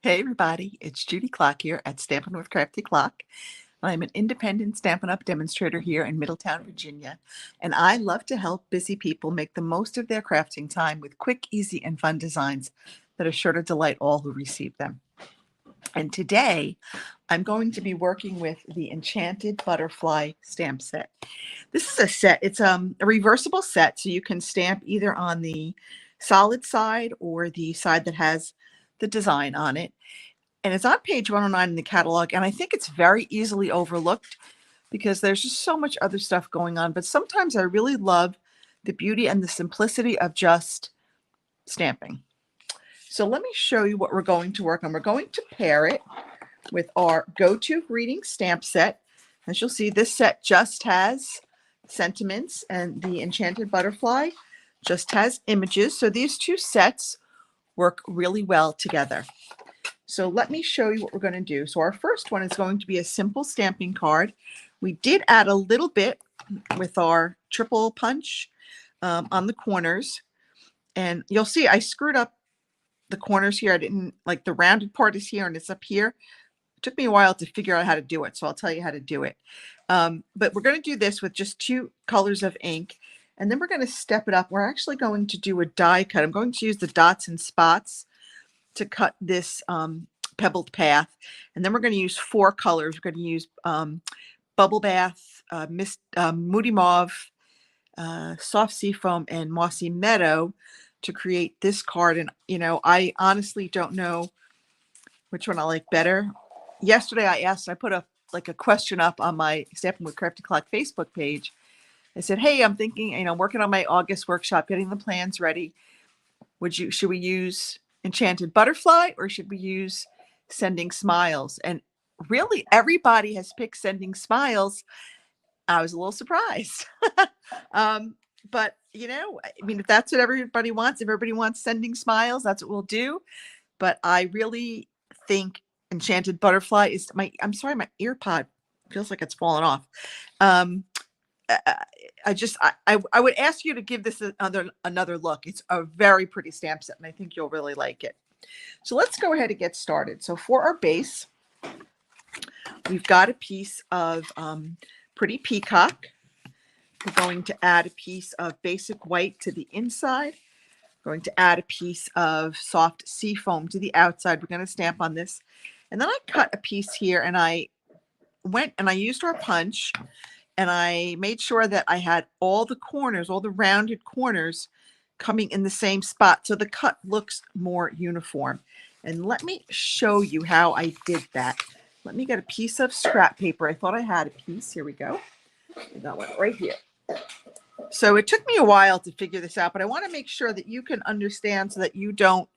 Hey everybody, it's Judy Klock here at Stampin' with Crafty Clock. I'm an independent Stampin' Up! Demonstrator here in Middletown, Virginia, and I love to help busy people make the most of their crafting time with quick, easy, and fun designs that are sure to delight all who receive them. And today, I'm going to be working with the Enchanted Butterfly stamp set. This is a set, it's a reversible set, so you can stamp either on the solid side or the side that has the design on it. And it's on page 109 in the catalog, and I think it's very easily overlooked because there's just so much other stuff going on. But sometimes I really love the beauty and the simplicity of just stamping. So let me show you what we're going to work on. We're going to pair it with our go-to greeting stamp set. As you'll see, this set just has sentiments, and the Enchanted Butterfly just has images. So these two sets work really well together. So let me show you what we're going to do. So our first one is going to be a simple stamping card. We did add a little bit with our triple punch on the corners. And you'll see I screwed up the corners here. I didn't, like, the rounded part is here and it's up here. It took me a while to figure out how to do it, so I'll tell you how to do it. But we're going to do this with just two colors of ink. And then we're going to step it up. We're actually going to do a die cut. I'm going to use the dots and spots to cut this pebbled path. And then we're going to use four colors. We're going to use Bubble Bath, Moody Mauve, Soft Seafoam, and Mossy Meadow to create this card. And, you know, I honestly don't know which one I like better. Yesterday I put a question up on my Stampin' with Crafty Clock Facebook page. I said, hey, I'm thinking, you know, working on my August workshop, getting the plans ready. Should we use Enchanted Butterfly or should we use Sending Smiles? And really everybody has picked Sending Smiles. I was a little surprised. But you know, I mean, if that's what everybody wants, if everybody wants Sending Smiles, that's what we'll do. But I really think Enchanted Butterfly is I'm sorry, my ear pod feels like it's fallen off. I would ask you to give this another look. It's a very pretty stamp set, and I think you'll really like it. So let's go ahead and get started. So for our base, we've got a piece of Pretty Peacock. We're going to add a piece of basic white to the inside. We're going to add a piece of soft seafoam to the outside. We're going to stamp on this. And then I cut a piece here, and I went and I used our punch, and I made sure that I had all the corners, all the rounded corners coming in the same spot so the cut looks more uniform. And let me show you how I did that. Let me get a piece of scrap paper. I thought I had a piece. Here we go. I got one right here. So it took me a while to figure this out, but I want to make sure that you can understand so that you don't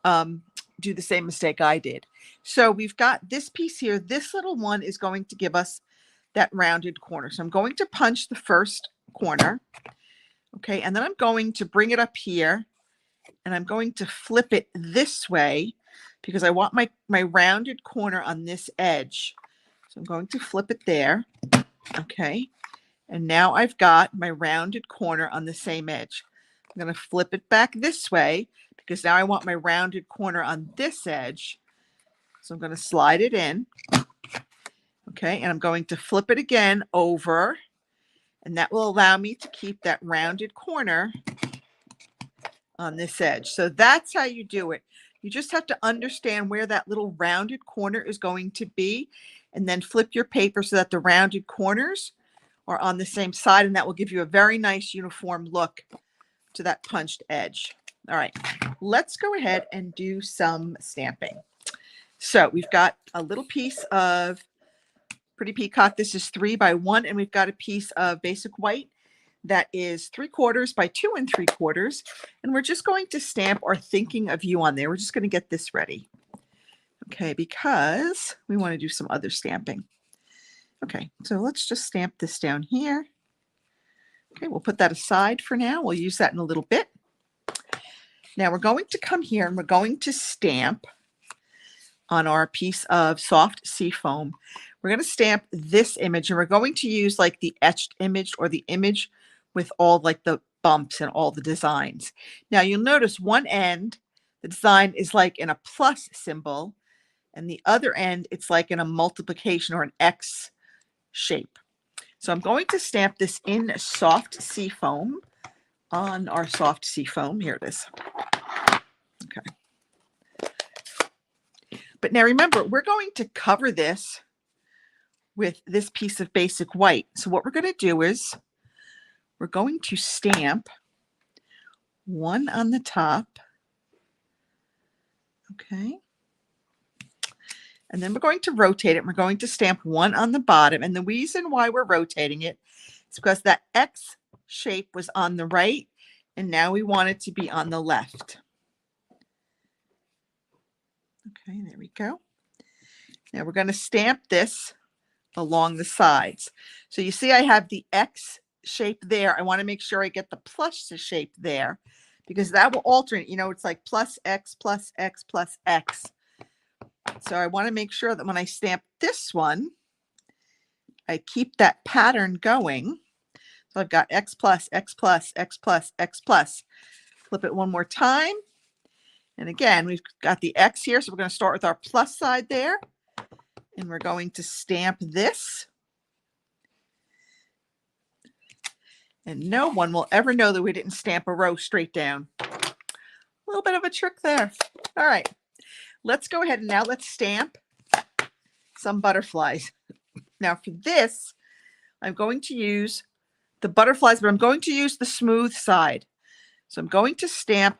do the same mistake I did. So we've got this piece here. This little one is going to give us that rounded corner. So I'm going to punch the first corner. Okay, and then I'm going to bring it up here, and I'm going to flip it this way because I want my rounded corner on this edge. So I'm going to flip it there. Okay, and now I've got my rounded corner on the same edge. I'm going to flip it back this way because now I want my rounded corner on this edge. So I'm going to slide it in. Okay, and I'm going to flip it again over, and that will allow me to keep that rounded corner on this edge. So that's how you do it. You just have to understand where that little rounded corner is going to be, and then flip your paper so that the rounded corners are on the same side, and that will give you a very nice uniform look to that punched edge. All right, let's go ahead and do some stamping. So we've got a little piece of Pretty Peacock. This is 3 by 1, and we've got a piece of basic white that is 3/4 by 2 3/4, and we're just going to stamp our Thinking of You on there. We're just going to get this ready, okay, because we want to do some other stamping. Okay, so let's just stamp this down here. Okay, we'll put that aside for now. We'll use that in a little bit. Now we're going to come here and we're going to stamp on our piece of soft seafoam. We're going to stamp this image, and we're going to use like the etched image or the image with all like the bumps and all the designs. Now you'll notice one end, the design is like in a plus symbol, and the other end, it's like in a multiplication or an X shape. So I'm going to stamp this in soft sea foam on our soft sea foam. Here it is. Okay. But now remember, we're going to cover this with this piece of basic white. So what we're going to do is we're going to stamp one on the top. Okay. And then we're going to rotate it. We're going to stamp one on the bottom. And the reason why we're rotating it is because that X shape was on the right, and now we want it to be on the left. Okay, there we go. Now we're going to stamp this along the sides. So you see I have the X shape there. I want to make sure I get the plus shape there, because that will alternate. You know, it's like plus X, plus X, plus X. So I want to make sure that when I stamp this one, I keep that pattern going. So I've got X plus, X plus, X plus, X plus. Flip it one more time. And again, we've got the X here. So we're going to start with our plus side there. And we're going to stamp this. And no one will ever know that we didn't stamp a row straight down. A little bit of a trick there. All right. Let's go ahead and now let's stamp some butterflies. Now for this, I'm going to use the butterflies, but I'm going to use the smooth side. So I'm going to stamp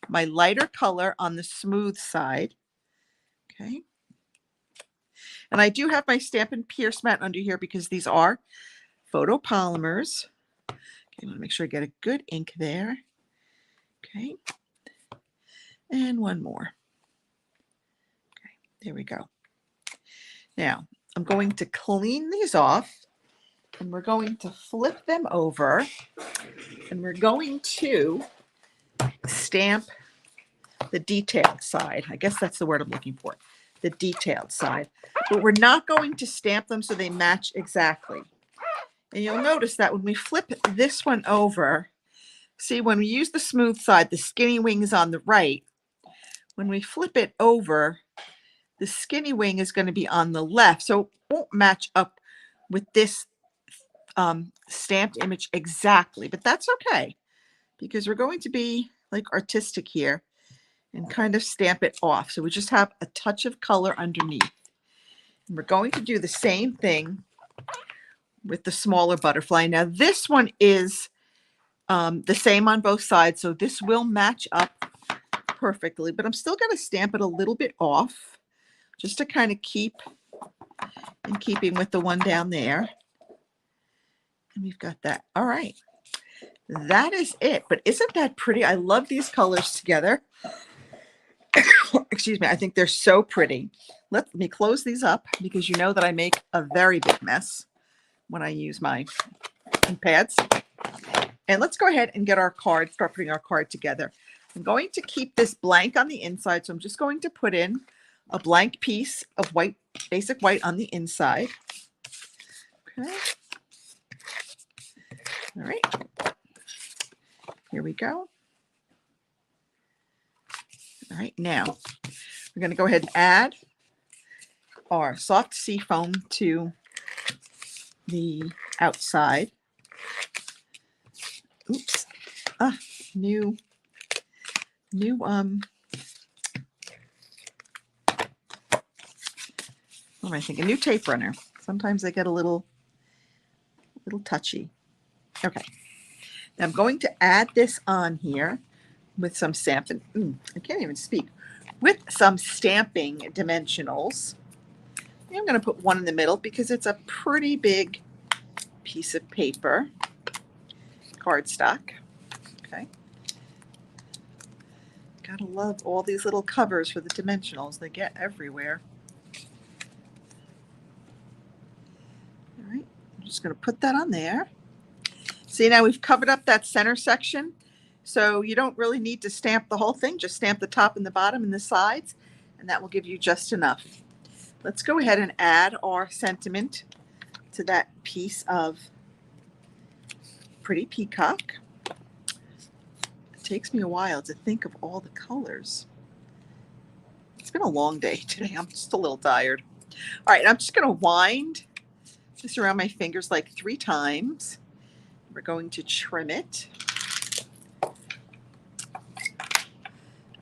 my lighter color on the smooth side. Okay. And I do have my Stampin' Pierce mat under here because these are photopolymers. Okay, I want to make sure I get a good ink there. Okay. And one more. Okay, there we go. Now, I'm going to clean these off, and we're going to flip them over, and we're going to stamp the detailed side. I guess that's the word I'm looking for, the detailed side. But we're not going to stamp them so they match exactly. And you'll notice that when we flip this one over, see, when we use the smooth side, the skinny wing is on the right. When we flip it over, the skinny wing is going to be on the left. So it won't match up with this stamped image exactly, but that's okay, because we're going to be like artistic here and kind of stamp it off. So we just have a touch of color underneath. And we're going to do the same thing with the smaller butterfly. Now this one is the same on both sides, so this will match up perfectly, but I'm still going to stamp it a little bit off just to kind of keep in keeping with the one down there. And we've got that. All right. That is it. But isn't that pretty? I love these colors together. Excuse me. I think they're so pretty. Let me close these up because you know that I make a very big mess when I use my ink pads. And let's go ahead and get our card, start putting our card together. I'm going to keep this blank on the inside. So I'm just going to put in a blank piece of white, basic white on the inside. Okay. All right. Here we go. All right. Now we're going to go ahead and add our soft sea foam to the outside. Oops. New what am I thinking? New tape runner. Sometimes they get a little touchy. Okay. Now I'm going to add this on here with some Stampin'. I can't even speak. With some stamping dimensionals. I'm going to put one in the middle because it's a pretty big piece of paper. Cardstock. Okay. Gotta love all these little covers for the dimensionals. They get everywhere. All right. I'm just going to put that on there. See, now we've covered up that center section. So you don't really need to stamp the whole thing. Just stamp the top and the bottom and the sides, and that will give you just enough. Let's go ahead and add our sentiment to that piece of Pretty Peacock. It takes me a while to think of all the colors. It's been a long day today. I'm just a little tired. All right, I'm just going to wind this around my fingers like 3 times. We're going to trim it. I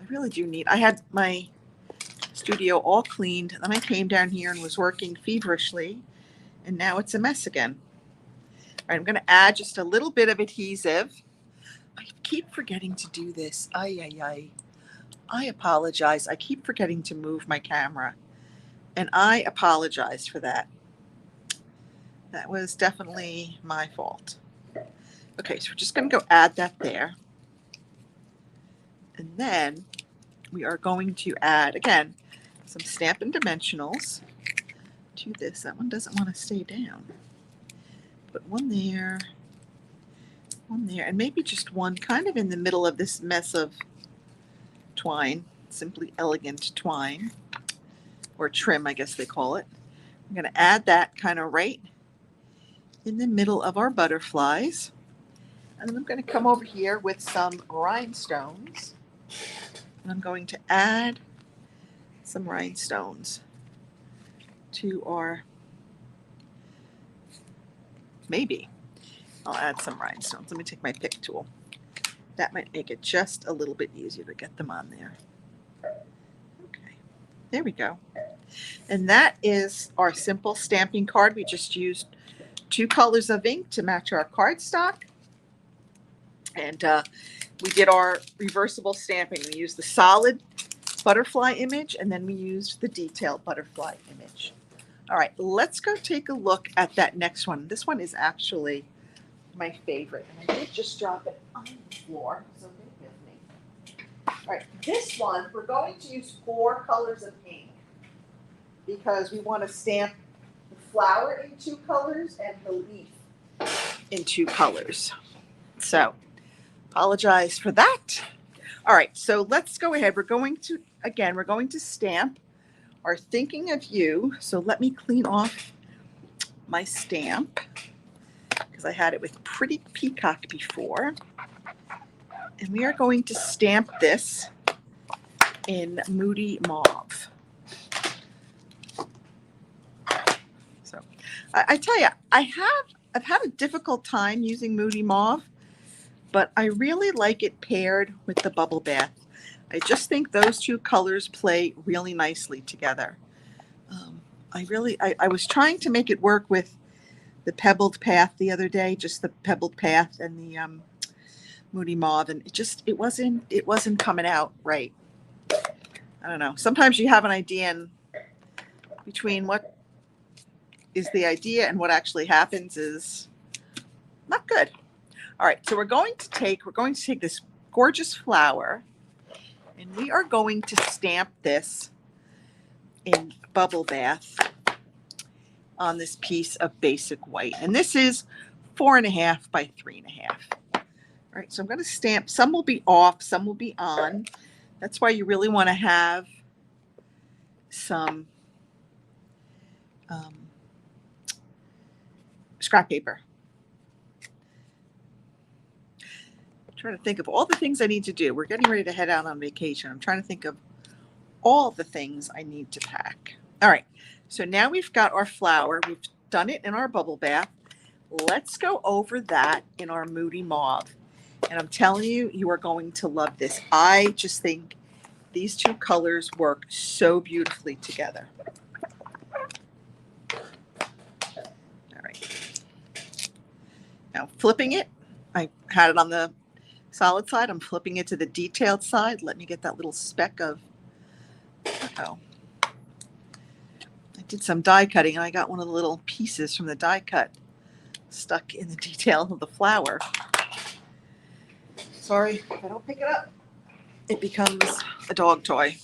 really do need, I had my studio all cleaned. Then I came down here and was working feverishly, and now it's a mess again. All right, I'm going to add just a little bit of adhesive. I keep forgetting to do this. I apologize. I keep forgetting to move my camera, and I apologize for that. That was definitely my fault. Okay, so we're just going to go add that there. And then we are going to add, again, some Stampin' Dimensionals to this. That one doesn't want to stay down. Put one there, and maybe just one kind of in the middle of this mess of twine, Simply Elegant twine, or trim, I guess they call it. I'm going to add that kind of right in the middle of our butterflies. And then I'm going to come over here with some rhinestones. And I'm going to add some rhinestones to our, maybe I'll add some rhinestones. Let me take my pick tool. That might make it just a little bit easier to get them on there. Okay, there we go. And that is our simple stamping card. We just used 2 colors of ink to match our cardstock. And we did our reversible stamping. We used the solid butterfly image, and then we used the detailed butterfly image. All right, let's go take a look at that next one. This one is actually my favorite. And I did just drop it on the floor, so bear with me. All right, this one, we're going to use 4 colors of ink because we want to stamp the flower in 2 colors and the leaf in 2 colors. So, apologize for that. All right, so let's go ahead. We're going to stamp our Thinking of You. So let me clean off my stamp because I had it with Pretty Peacock before. And we are going to stamp this in Moody Mauve. So I tell you, I've had a difficult time using Moody Mauve, but I really like it paired with the Bubble Bath. I just think those 2 colors play really nicely together. I was trying to make it work with the Pebbled Path the other day, just the Pebbled Path and the Moody Mauve, and it wasn't coming out right. I don't know. Sometimes you have an idea, and between what is the idea and what actually happens is not good. All right, so we're going to take this gorgeous flower, and we are going to stamp this in Bubble Bath on this piece of basic white. And this is 4.5 by 3.5. All right, so I'm going to stamp. Some will be off, some will be on. That's why you really want to have some scrap paper. I'm trying to think of all the things I need to do. We're getting ready to head out on vacation. I'm trying to think of all the things I need to pack. All right, so now we've got our flower. We've done it in our Bubble Bath. Let's go over that in our Moody Mauve. And I'm telling you, you are going to love this. I just think these 2 colors work so beautifully together. All right. Now flipping it, I had it on the solid side. I'm flipping it to the detailed side. Let me get that little speck of, I did some die cutting and I got one of the little pieces from the die cut stuck in the detail of the flower. Sorry, if I don't pick it up, it becomes a dog toy.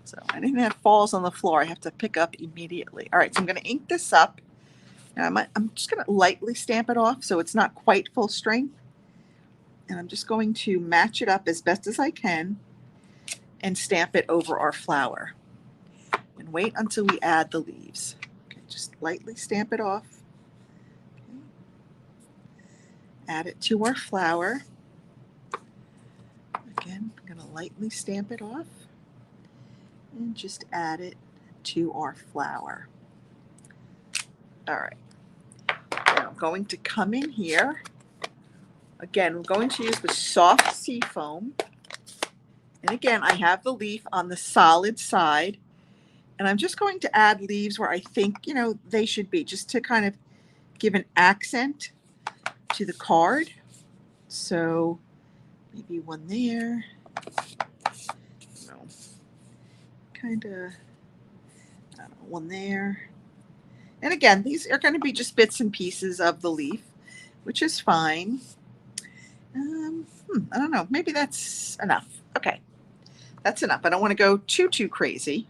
So anything that falls on the floor, I have to pick up immediately. All right, so I'm going to ink this up. Now I'm just going to lightly stamp it off so it's not quite full strength. And I'm just going to match it up as best as I can and stamp it over our flower. And wait until we add the leaves. Okay, just lightly stamp it off. Okay. Add it to our flower. Again, I'm going to lightly stamp it off. and just add it to our flower. All right, now I'm going to come in here. Again, we're going to use the soft sea foam. And again, I have the leaf on the solid side. And I'm just going to add leaves where I think, they should be, just to kind of give an accent to the card. So maybe one there. No. Kind of, I don't know, one there. And again, these are going to be just bits and pieces of the leaf, which is fine. I don't know. Maybe that's enough. Okay, that's enough. I don't want to go too crazy.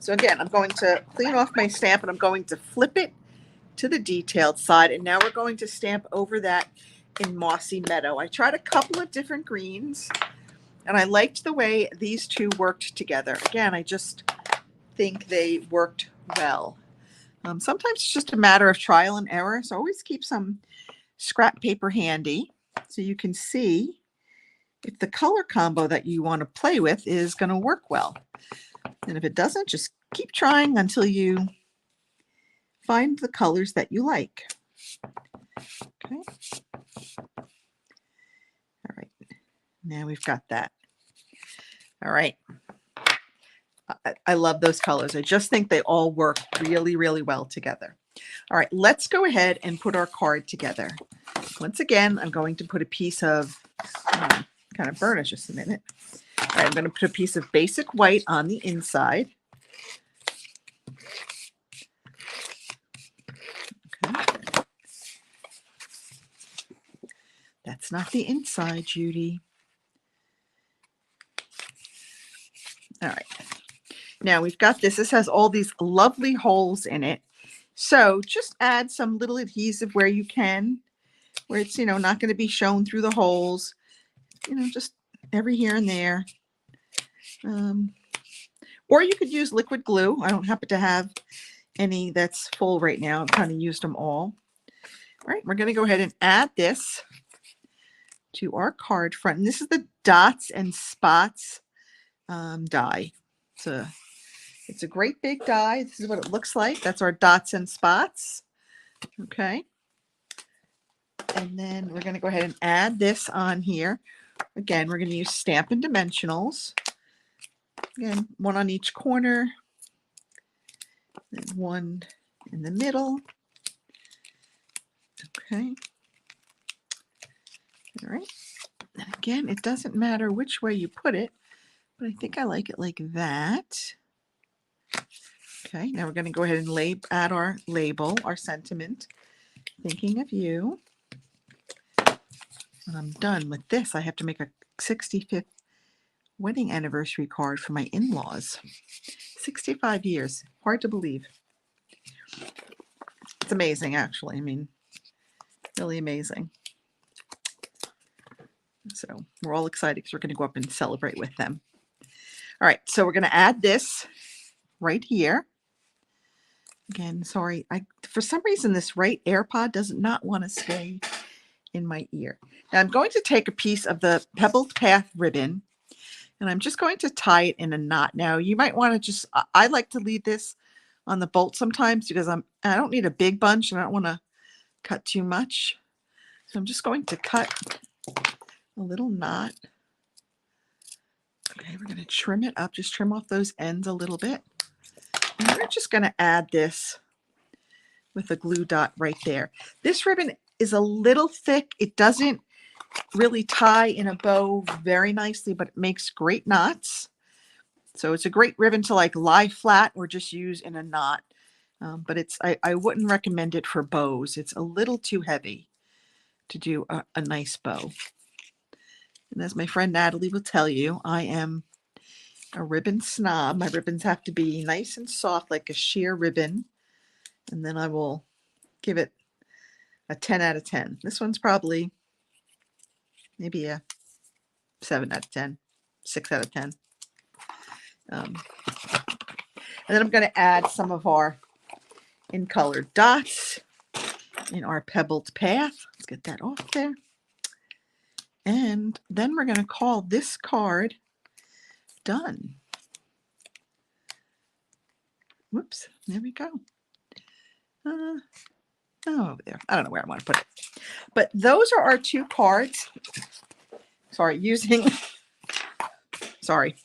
So again, I'm going to clean off my stamp and I'm going to flip it to the detailed side. And now we're going to stamp over that in Mossy Meadow. I tried a couple of different greens and I liked the way these two worked together. Again, I just think they worked well. Sometimes it's just a matter of trial and error. So always keep some scrap paper handy so you can see if the color combo that you want to play with is going to work well. And if it doesn't, just keep trying until you find the colors that you like. Okay. All right. Now we've got that. All right. I love those colors. I just think they all work really, really well together. All right, let's go ahead and put our card together. Once again, I'm going to put a piece of, kind of burnish just a minute. All right, I'm going to put a piece of basic white on the inside. Okay. That's not the inside, Judy. All right. Now we've got this. This has all these lovely holes in it. So just add some little adhesive where you can, where it's, not going to be shown through the holes, just every here and there. Or you could use liquid glue. I don't happen to have any that's full right now. I've kind of used them all. All right, we're going to go ahead and add this to our card front. And this is the Dots and Spots die. It's a great big die. This is what it looks like. That's our Dots and Spots. Okay. And then we're going to go ahead and add this on here. Again, we're going to use Stampin' Dimensionals. Again, one on each corner. And one in the middle. Okay. All right. And again, it doesn't matter which way you put it, but I think I like it like that. Okay, now we're going to go ahead and add our label, our sentiment, thinking of you. When I'm done with this, I have to make a 65th wedding anniversary card for my in-laws. 65 years. Hard to believe. It's amazing, actually. I mean, really amazing. So we're all excited because we're going to go up and celebrate with them. All right, so we're going to add this right here. Again, sorry, for some reason this right AirPod does not want to stay in my ear. Now I'm going to take a piece of the Pebbled Path ribbon and I'm just going to tie it in a knot. Now you might want to I like to leave this on the bolt sometimes because I don't need a big bunch and I don't want to cut too much. So I'm just going to cut a little knot. Okay, we're going to trim it up, just trim off those ends a little bit. And we're just going to add this with a glue dot right there. This ribbon is a little thick. It doesn't really tie in a bow very nicely, but it makes great knots. So it's a great ribbon to like lie flat or just use in a knot. But I wouldn't recommend it for bows. It's a little too heavy to do a nice bow. And as my friend Natalie will tell you, I am a ribbon snob. My ribbons have to be nice and soft like a sheer ribbon. And then I will give it a 10 out of 10. This one's probably maybe a 7 out of 10, 6 out of 10. And then I'm going to add some of our in colored dots in our Pebbled Path. Let's get that off there. And then we're going to call this card done. Whoops, there we go. Oh, over there. I don't know where I want to put it. But those are our 2 cards. Sorry, using, sorry,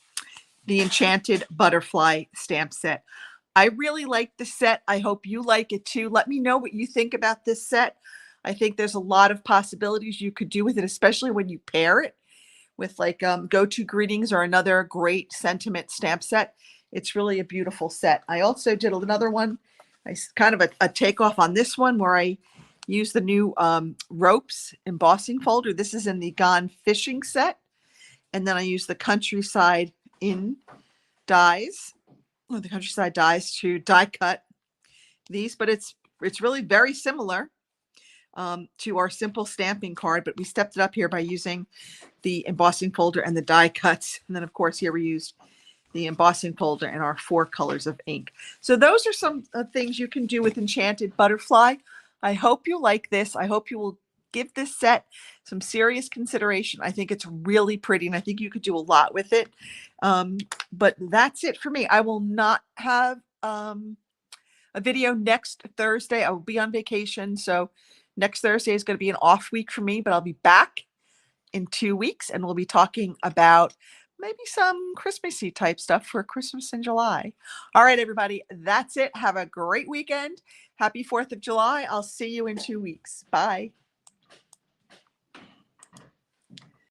the Enchanted Butterfly stamp set. I really like the set. I hope you like it too. Let me know what you think about this set. I think there's a lot of possibilities you could do with it, especially when you pair it with like Go-To Greetings or another great sentiment stamp set. It's really a beautiful set. I also did another one, kind of a takeoff on this one where I used the new ropes embossing folder. This is in the Gone Fishing set. And then I used the Countryside in dies, or the Countryside dies to die cut these, but it's really very similar to our simple stamping card, but we stepped it up here by using the embossing folder and the die cuts. And then of course here we used the embossing folder and our 4 colors of ink. So those are some things you can do with Enchanted Butterfly. I hope you like this. I hope you will give this set some serious consideration. I think it's really pretty and I think you could do a lot with it. But that's it for me. I will not have a video next Thursday. I will be on vacation. So next Thursday is going to be an off week for me, but I'll be back in 2 weeks and we'll be talking about maybe some Christmassy type stuff for Christmas in July. All right, everybody, that's it. Have a great weekend. Happy 4th of July. I'll see you in 2 weeks. Bye.